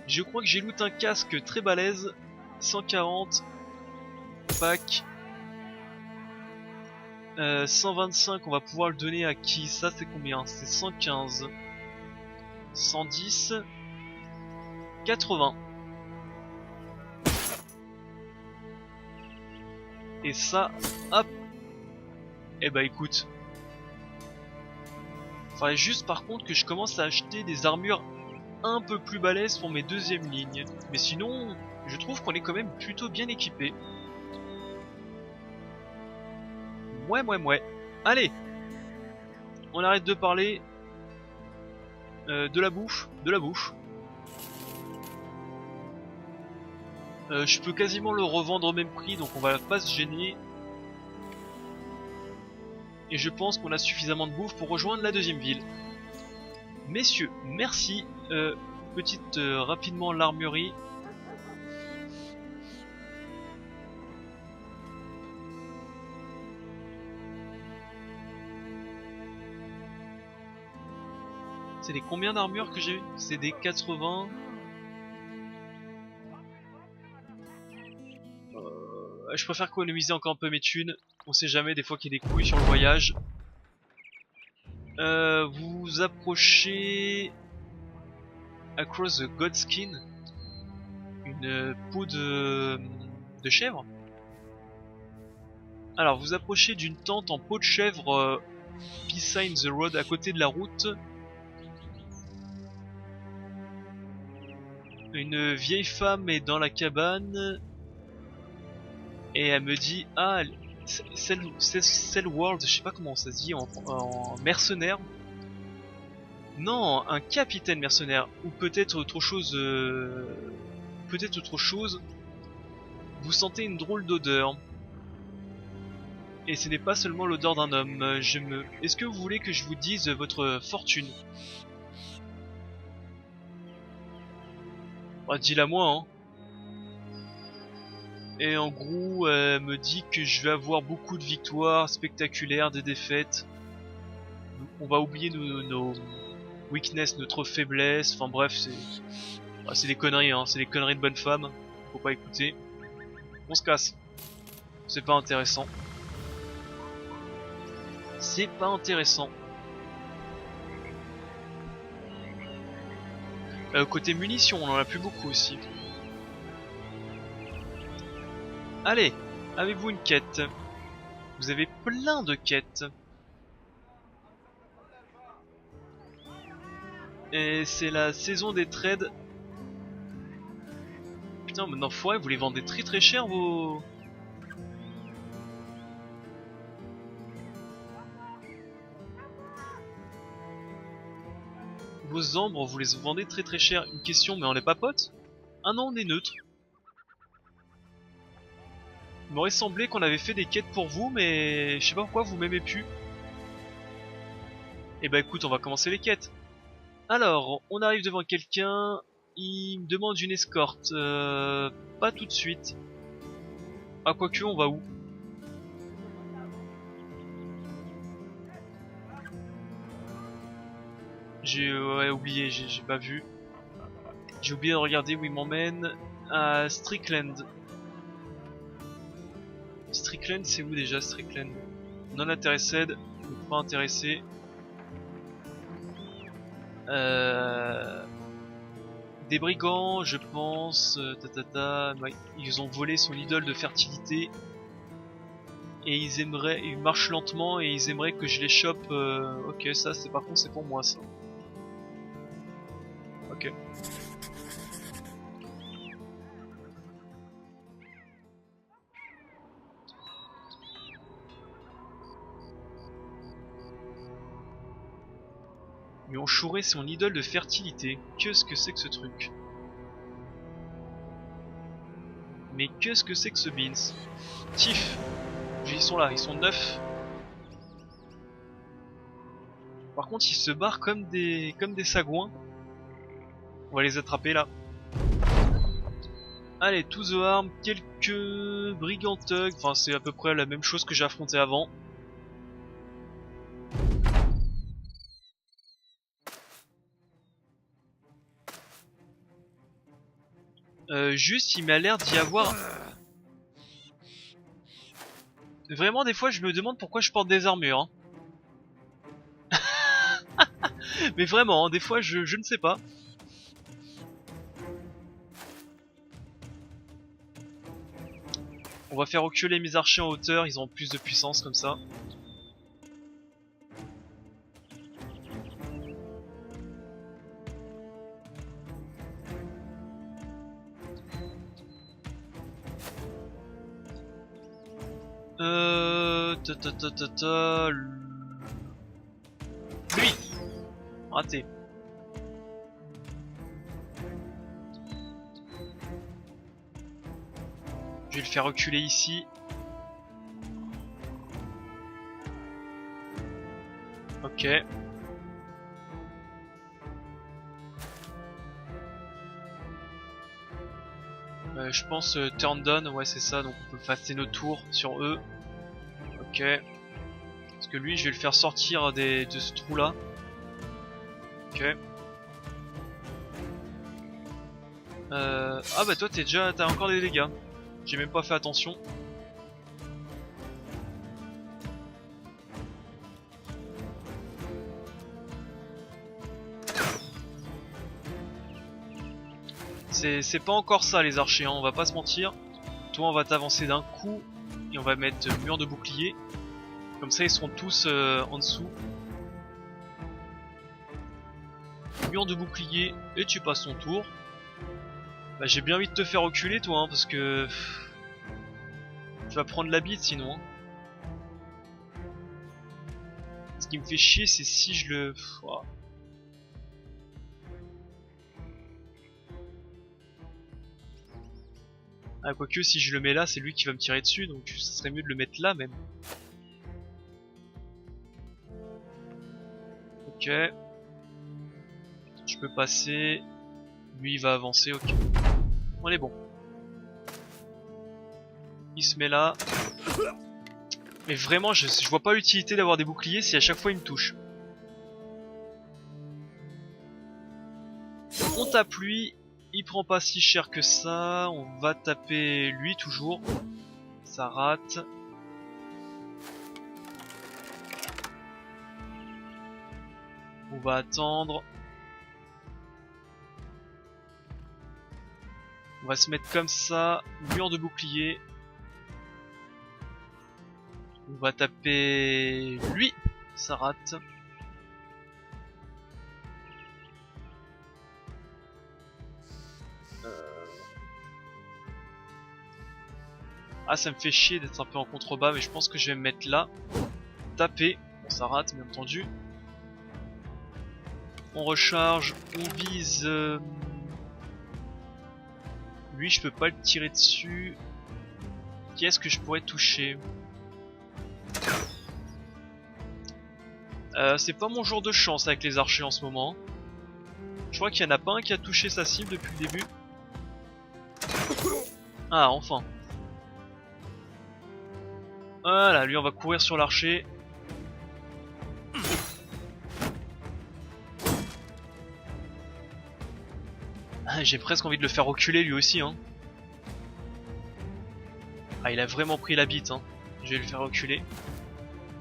Je crois que j'ai loot un casque très balèze. 140. Pack. 125, on va pouvoir le donner à qui? Ça c'est combien? C'est 115. 110. 80. Et ça, hop. Eh bah écoute. Faudrait juste par contre que je commence à acheter des armures un peu plus balèzes pour mes deuxièmes lignes. Mais sinon, je trouve qu'on est quand même plutôt bien équipé. Ouais. Allez, on arrête de parler. De la bouffe. Je peux quasiment le revendre au même prix, donc on va pas se gêner. Et je pense qu'on a suffisamment de bouffe pour rejoindre la deuxième ville. Messieurs, merci. Petite rapidement l'armurerie. C'est des combien d'armures que j'ai eu? C'est des 80. Je préfère économiser encore un peu mes thunes. On sait jamais, des fois qu'il y a des couilles sur le voyage. Vous approchez Across the Godskin, une peau de chèvre. Alors vous approchez d'une tente en peau de chèvre beside the road, à côté de la route. Une vieille femme est dans la cabane et elle me dit ah Cell World, je sais pas comment ça se dit en mercenaire. Non, un capitaine mercenaire ou peut-être autre chose. Peut-être autre chose. Vous sentez une drôle d'odeur. Et ce n'est pas seulement l'odeur d'un homme. Est-ce que vous voulez que je vous dise votre fortune? Bah, dis-la moi, hein. Et en gros, elle me dit que je vais avoir beaucoup de victoires spectaculaires, des défaites. On va oublier nos weakness, notre faiblesse. Enfin bref, c'est des conneries, hein. C'est des conneries de bonne femme. Faut pas écouter. On se casse. C'est pas intéressant. C'est pas intéressant. Côté munitions, on en a plus beaucoup aussi. Allez, avez-vous une quête? Vous avez plein de quêtes. Et c'est la saison des trades. Putain, maintenant foiré, vous les vendez très cher vos... Vos ambres, vous les vendez très cher. Une question, mais on n'est pas potes? Ah non, on est neutre. Il m'aurait semblé qu'on avait fait des quêtes pour vous, mais je sais pas pourquoi vous m'aimez plus. Et bah écoute, on va commencer les quêtes. Alors, on arrive devant quelqu'un, il me demande une escorte. Pas tout de suite. Ah quoique, on va où? J'ai oublié, j'ai pas vu. J'ai oublié de regarder où il m'emmène. À Strickland. Strickland, c'est où déjà Strickland? Non intéressed, pas intéressé. Des brigands, je pense. Ils ont volé son idole de fertilité. et ils marchent lentement et ils aimeraient que je les chope. Ok, ça c'est par contre c'est pour moi ça. Ok. Yonshore, c'est son idole de fertilité. Qu'est-ce que c'est que ce truc? Mais qu'est-ce que c'est que ce Beans? Tiff, ils sont là, ils sont 9. Par contre, ils se barrent comme des sagouins. On va les attraper là. Allez, to the arm, quelques brigands thugs. Enfin, c'est à peu près la même chose que j'ai affronté avant. Juste, il m'a l'air d'y avoir... Vraiment, des fois, je me demande pourquoi je porte des armures. Hein. Mais vraiment, hein, des fois, je ne sais pas. On va faire reculer mes archers en hauteur, ils ont plus de puissance comme ça. Lui, raté. Je vais le faire reculer ici. Ok. Je pense turn down, ouais c'est ça, donc on peut passer nos tours sur eux. Ok. Parce que lui je vais le faire sortir de ce trou là. Ok. Ah bah toi t'as encore des dégâts. J'ai même pas fait attention. C'est pas encore ça les archers, hein, on va pas se mentir. Toi on va t'avancer d'un coup et on va mettre mur de bouclier. Comme ça ils seront tous en dessous. Mur de bouclier et tu passes ton tour. Bah, j'ai bien envie de te faire reculer toi hein, parce que tu vas prendre la bite sinon. Hein. Ce qui me fait chier c'est si je le... Oh. Ah, quoique si je le mets là c'est lui qui va me tirer dessus donc ça serait mieux de le mettre là même. Ok. Je peux passer. Lui il va avancer, ok. On est bon. Il se met là. Mais vraiment je vois pas l'utilité d'avoir des boucliers si à chaque fois il me touche. On tape lui. Il prend pas si cher que ça. On va taper lui toujours. Ça rate. On va attendre. On va se mettre comme ça. Mur de bouclier. On va taper lui. Ça rate. Ah ça me fait chier d'être un peu en contrebas mais je pense que je vais me mettre là. Taper. Bon ça rate bien entendu. On recharge. On vise... Lui je peux pas le tirer dessus. Qui est-ce que je pourrais toucher? C'est pas mon jour de chance avec les archers en ce moment. Je crois qu'il y en a pas un qui a touché sa cible depuis le début. Ah enfin. Voilà, lui on va courir sur l'archer. J'ai presque envie de le faire reculer lui aussi hein. Ah il a vraiment pris la bite hein. Je vais le faire reculer.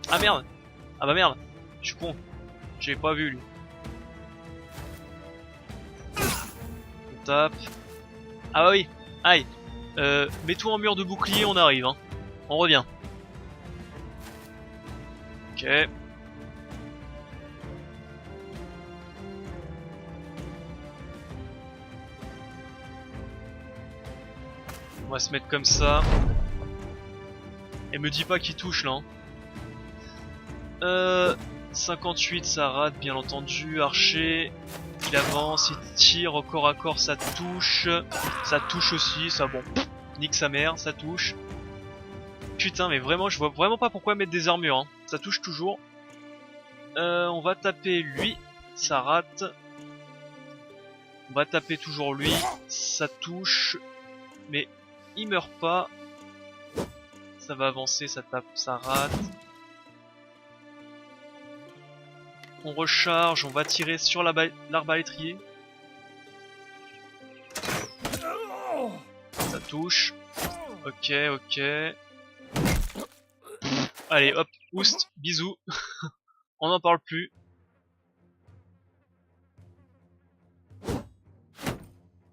Ah merde. Ah bah merde. Je suis con. J'avais pas vu lui. On tape. Ah bah oui. Aïe. Mets-toi en mur de bouclier, on arrive hein. On revient. Ok. On va se mettre comme ça. Et me dis pas qu'il touche là. 58 ça rate bien entendu. Archer, il avance, il tire au corps à corps, ça touche. Ça touche aussi, ça bon. Nique sa mère, ça touche. Putain mais vraiment je vois vraiment pas pourquoi mettre des armures hein. Ça touche toujours. On va taper lui, ça rate. On va taper toujours lui, ça touche. Mais il meurt pas. Ça va avancer, ça tape, ça rate. On recharge, on va tirer sur l'arbalétrier. Ça touche. Ok, ok. Allez, hop, oust, bisous. On n'en parle plus.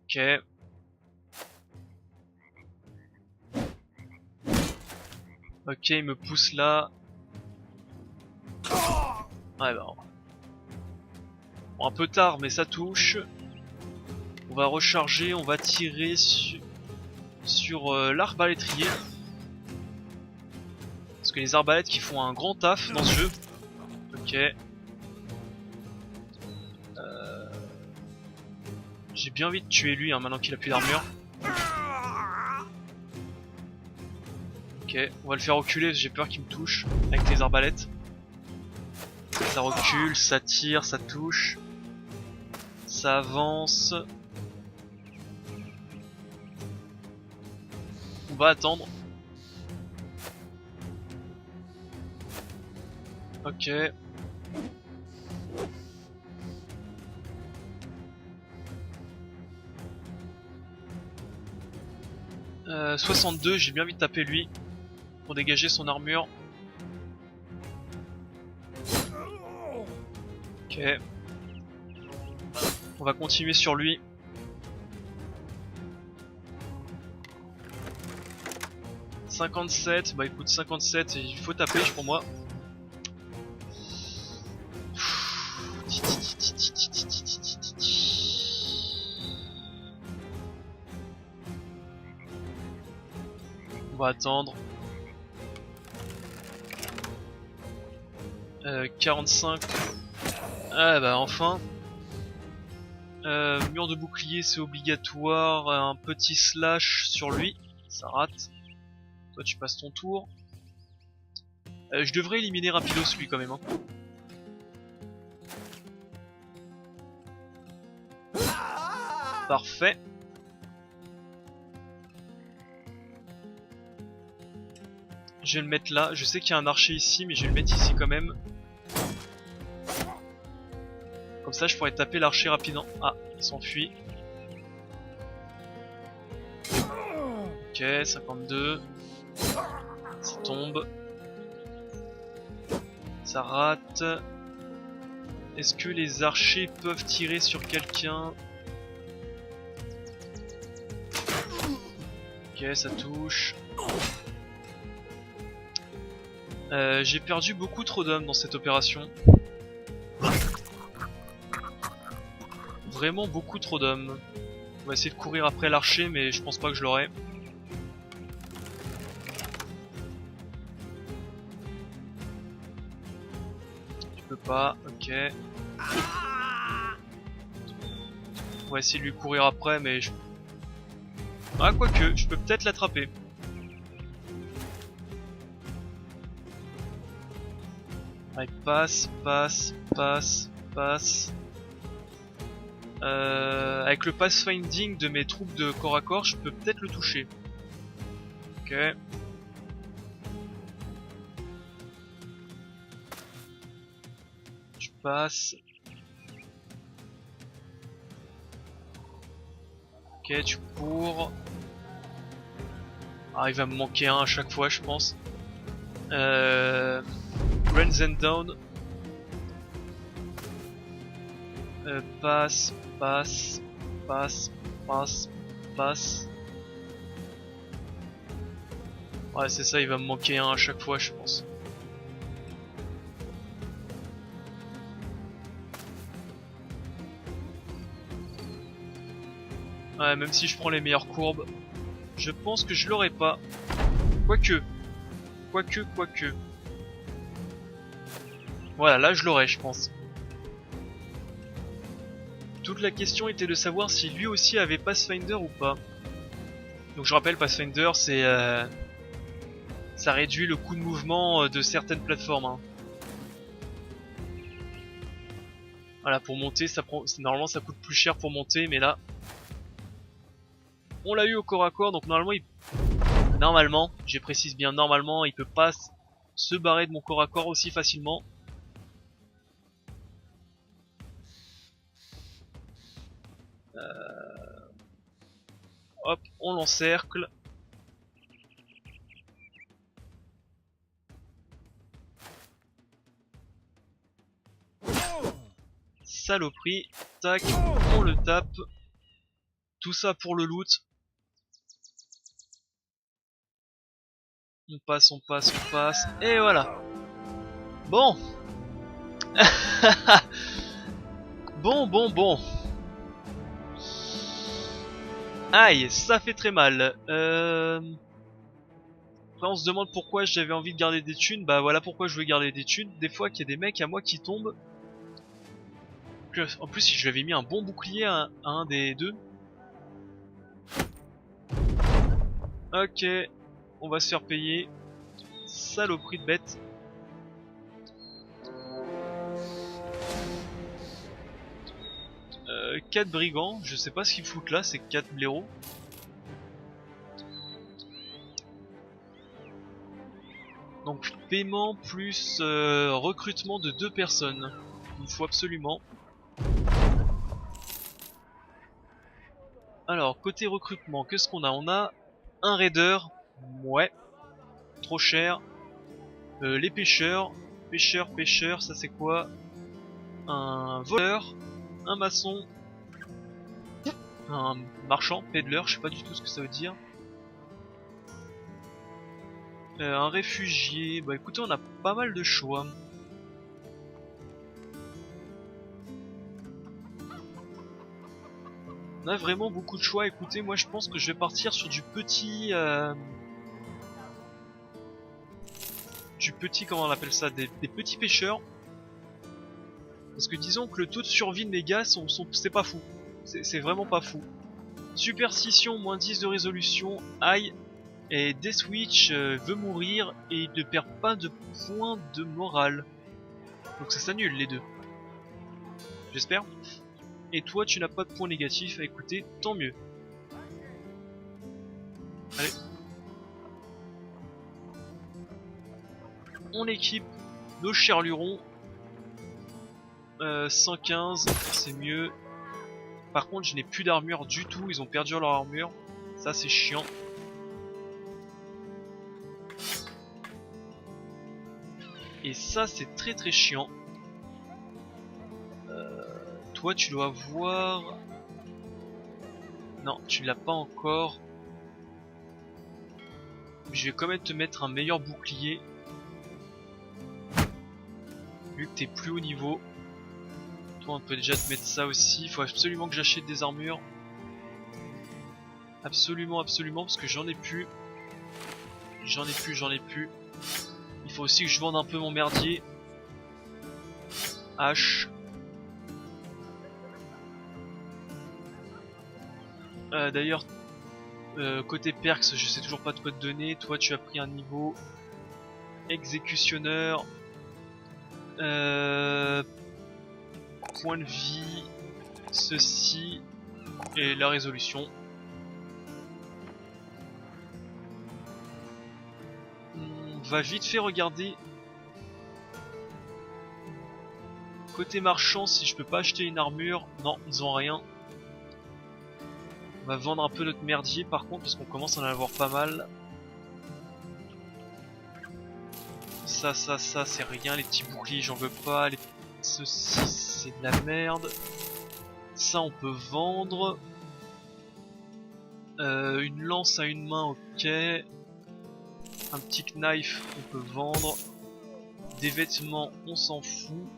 Ok. Ok, il me pousse là. Ouais, bah. Bon, un peu tard, mais ça touche. On va recharger, on va tirer sur l'arbalétrier. Parce que les arbalètes qui font un grand taf dans ce jeu. Ok. J'ai bien envie de tuer lui hein, maintenant qu'il a plus d'armure. Ok, on va le faire reculer, j'ai peur qu'il me touche avec les arbalètes. Ça recule, ça tire, ça touche. Ça avance. On va attendre. Ok. 62, j'ai bien envie de taper lui pour dégager son armure. Ok. On va continuer sur lui. « 57, bah écoute 57, il faut taper pour moi. On va attendre. 45. Ah bah enfin. Mur de bouclier c'est obligatoire. Un petit slash sur lui. Ça rate. Toi tu passes ton tour. Je devrais éliminer rapidos lui quand même. Hein. Parfait. Je vais le mettre là. Je sais qu'il y a un archer ici, mais je vais le mettre ici quand même. Comme ça, je pourrais taper l'archer rapidement. Ah, il s'enfuit. Ok, 52. Ça tombe. Ça rate. Est-ce que les archers peuvent tirer sur quelqu'un? Ok, ça touche. J'ai perdu beaucoup trop d'hommes dans cette opération. Vraiment beaucoup trop d'hommes. On va essayer de courir après l'archer, mais je pense pas que je l'aurai. Je peux pas, ok. On va essayer de lui courir après, mais je... Ah, quoique, je peux peut-être l'attraper. Allez, passe, passe, passe, passe. Avec le pathfinding de mes troupes de corps à corps, je peux peut-être le toucher. Ok. Je passe. Ok, tu cours. Ah, il va me manquer un à chaque fois, je pense. Runs and down. Passe, passe, passe, passe, passe. Ouais, c'est ça, il va me manquer un à chaque fois, je pense. Ouais, même si je prends les meilleures courbes, je pense que je l'aurai pas. Quoique. Quoique. Voilà, là je l'aurai, je pense. Toute la question était de savoir si lui aussi avait Pathfinder ou pas. Donc je rappelle, Pathfinder, c'est... ça réduit le coût de mouvement de certaines plateformes. Hein. Voilà, pour monter, ça prend... normalement ça coûte plus cher pour monter, mais là... On l'a eu au corps à corps, donc normalement, normalement, je précise bien normalement, il peut pas se barrer de mon corps à corps aussi facilement. Hop, on l'encercle. Saloperie. Tac, on le tape. Tout ça pour le loot. On passe. Et voilà. Bon. Bon. Aïe, ça fait très mal. Après on se demande pourquoi j'avais envie de garder des thunes. Bah voilà pourquoi je veux garder des thunes. Des fois qu'il y a des mecs à moi qui tombent. En plus si je lui avais mis un bon bouclier à un des deux. Ok, on va se faire payer. Saloperie de bête. Euh, 4 brigands, je sais pas ce qu'ils foutent là, c'est 4 blaireaux. Donc paiement plus recrutement de 2 personnes. Il faut absolument. Alors côté recrutement, qu'est-ce qu'on a? On a un raider, ouais, trop cher. Les pêcheurs, pêcheurs, ça c'est quoi? Un voleur, un maçon, un marchand, peddler, je sais pas du tout ce que ça veut dire. Un réfugié, bah écoutez on a pas mal de choix. On a vraiment beaucoup de choix, écoutez moi je pense que je vais partir sur du petit... comment on appelle ça, des petits pêcheurs. Parce que disons que le taux de survie de mes gars, c'est pas fou. C'est vraiment pas fou. Superstition, moins 10 de résolution, aïe. Et Deathwitch veut mourir et il ne perd pas de points de morale. Donc ça s'annule les deux. J'espère. Et toi tu n'as pas de points négatifs à écouter, tant mieux. Allez. On équipe nos chers lurons. 115, c'est mieux. Par contre je n'ai plus d'armure du tout, ils ont perdu leur armure. Ça c'est chiant. Et ça c'est très chiant. Toi tu dois avoir... Non, tu l'as pas encore. Je vais quand même te mettre un meilleur bouclier. Vu que t'es plus haut niveau. Toi on peut déjà te mettre ça aussi. Il faut absolument que j'achète des armures. Absolument, parce que j'en ai plus. J'en ai plus. Il faut aussi que je vende un peu mon merdier. H. D'ailleurs, côté perks, je sais toujours pas de quoi te donner. Toi, tu as pris un niveau exécutionneur. Point de vie. Ceci. Et la résolution. On va vite fait regarder. Côté marchand, si je peux pas acheter une armure. Non, ils ont rien. On va vendre un peu notre merdier par contre parce qu'on commence à en avoir pas mal. Ça c'est rien, les petits boucliers j'en veux pas, ceci c'est de la merde. Ça on peut vendre. Une lance à une main, ok. Un petit knife on peut vendre. Des vêtements on s'en fout.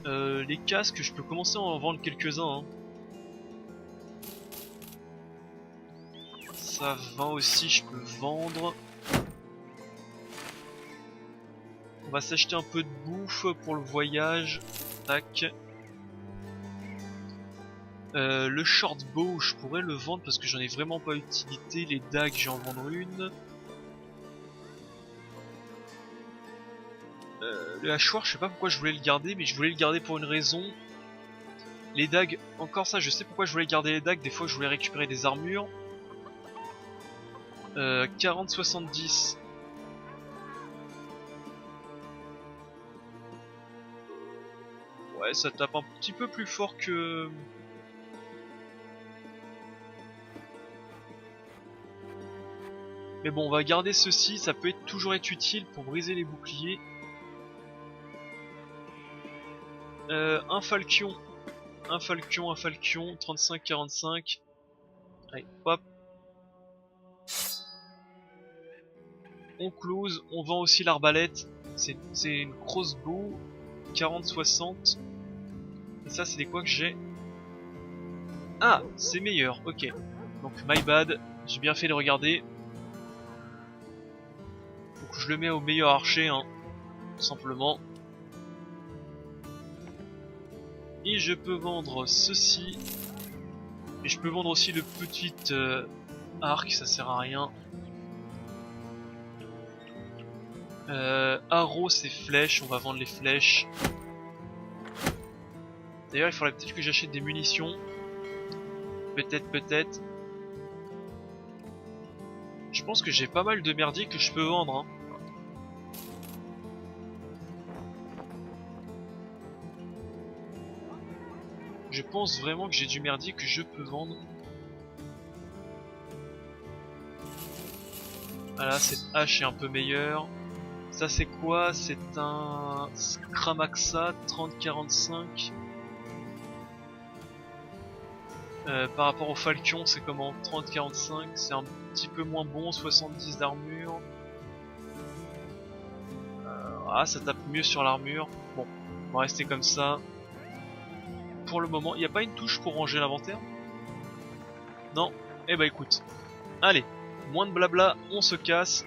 Les casques je peux commencer à en vendre quelques-uns. Hein. Ça, 20 aussi, je peux vendre. On va s'acheter un peu de bouffe pour le voyage. Tac. Le short bow, je pourrais le vendre parce que j'en ai vraiment pas utilité. Les dagues, je vais en vendre une. Le hachoir, je sais pas pourquoi je voulais le garder, mais je voulais le garder pour une raison. Les dagues, encore ça, je sais pourquoi je voulais garder les dagues. Des fois, je voulais récupérer des armures. 40-70. Ouais, ça tape un petit peu plus fort que... Mais bon, on va garder ceci, ça peut toujours être utile pour briser les boucliers. Un falchion, 35-45. Allez, hop. On close, on vend aussi l'arbalète. C'est une crossbow, 40-60. Et ça, c'est des quoi que j'ai? Ah, c'est meilleur, ok. Donc, my bad, j'ai bien fait de regarder. Donc, je le mets au meilleur archer, hein, tout simplement. Et je peux vendre ceci. Et je peux vendre aussi le petit arc, ça sert à rien. Arrow, c'est flèches, on va vendre les flèches. D'ailleurs, il faudrait peut-être que j'achète des munitions. Peut-être. Je pense que j'ai pas mal de merdier que je peux vendre, hein. Je pense vraiment que j'ai du merdier que je peux vendre. Voilà, cette hache est un peu meilleure. Ça c'est quoi? C'est un Scramaxa 30-45. Par rapport au Falcon, c'est comment? 30-45, c'est un petit peu moins bon, 70 d'armure. Ah, ça tape mieux sur l'armure. Bon, on va rester comme ça. Pour le moment, il n'y a pas une touche pour ranger l'inventaire? Non? Eh bah écoute. Allez, moins de blabla, on se casse.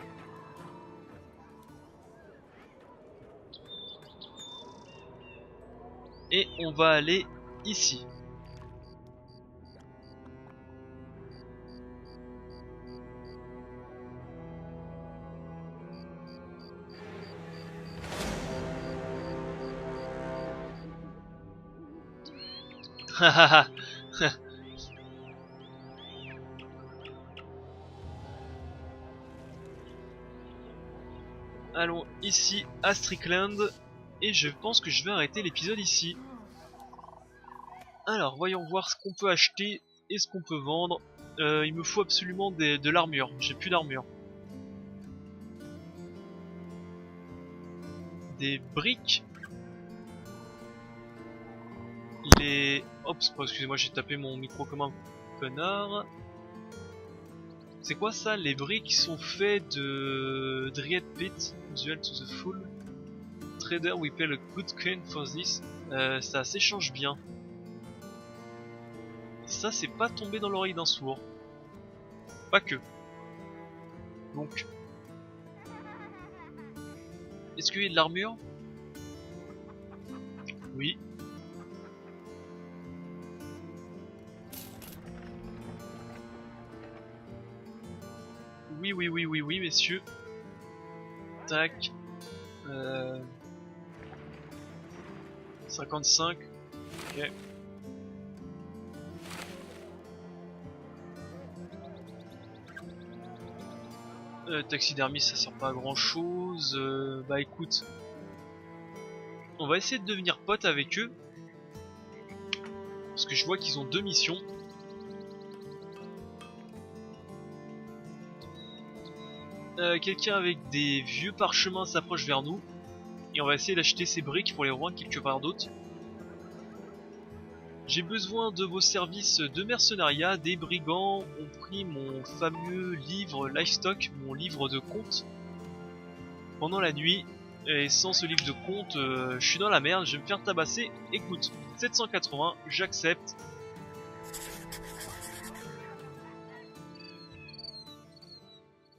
Et on va aller ici. Allons ici à Strickland. Et je pense que je vais arrêter l'épisode ici. Alors voyons voir ce qu'on peut acheter et ce qu'on peut vendre. Il me faut absolument de l'armure. J'ai plus d'armure. Des briques. Il est... Oups, excusez-moi, j'ai tapé mon micro comme un connard. C'est quoi ça? Les briques sont faits de Dryad Pit, dual to the full. Trader, we pay a good coin for this. Ça s'échange bien. Ça, c'est pas tombé dans l'oreille d'un sourd. Pas que. Donc... Est-ce qu'il y a de l'armure? Oui. Oui, messieurs. Tac. 55. Ok. Taxidermie, ça sert pas à grand chose. Bah écoute, on va essayer de devenir potes avec eux. Parce que je vois qu'ils ont deux missions. Quelqu'un avec des vieux parchemins s'approche vers nous. Et on va essayer d'acheter ces briques pour les revendre quelque part d'autre. J'ai besoin de vos services de mercenariat. Des brigands ont pris mon fameux livre Livestock, mon livre de compte, pendant la nuit. Et sans ce livre de compte, je suis dans la merde, je vais me faire tabasser. Écoute, 780, j'accepte.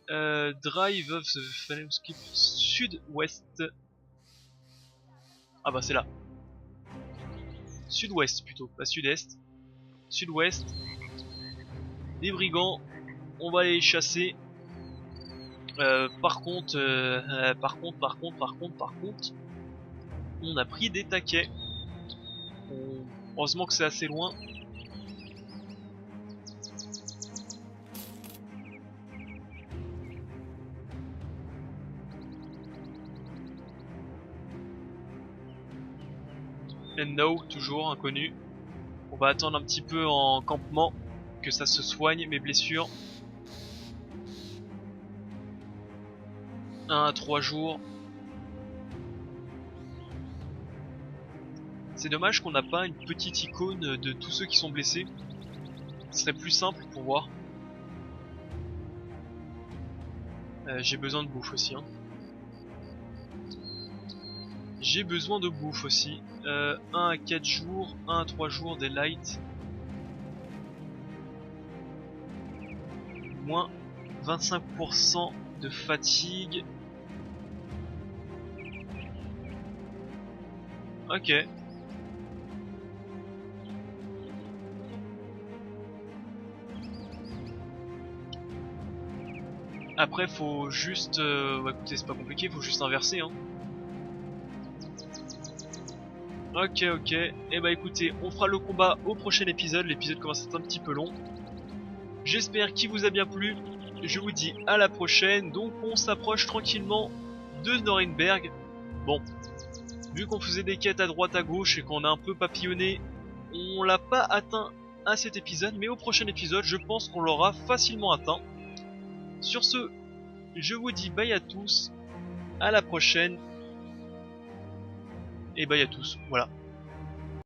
Drive of the Fellowship sud-ouest. Ah bah c'est là. Sud-ouest plutôt, pas sud-est. Sud-ouest. Des brigands. On va les chasser. Par contre, on a pris des taquets. Heureusement que c'est assez loin. And no, toujours inconnu. On va attendre un petit peu en campement, que ça se soigne mes blessures. 1 à 3 jours. C'est dommage qu'on n'a pas une petite icône de tous ceux qui sont blessés. Ce serait plus simple pour voir. J'ai besoin de bouffe aussi. Hein. J'ai besoin de bouffe aussi. 1 à 4 jours, 1 à 3 jours des lights. Moins 25% de fatigue. Ok. Après faut juste... bah, écoutez, c'est pas compliqué, faut juste inverser hein. Ok, et bah écoutez, on fera le combat au prochain épisode. L'épisode commence à être un petit peu long. J'espère qu'il vous a bien plu. Je vous dis à la prochaine. Donc on s'approche tranquillement de Norenberg. Bon, vu qu'on faisait des quêtes à droite à gauche et qu'on a un peu papillonné, on l'a pas atteint à cet épisode. Mais au prochain épisode, je pense qu'on l'aura facilement atteint. Sur ce, je vous dis bye à tous. À la prochaine. Et bye à tous, voilà.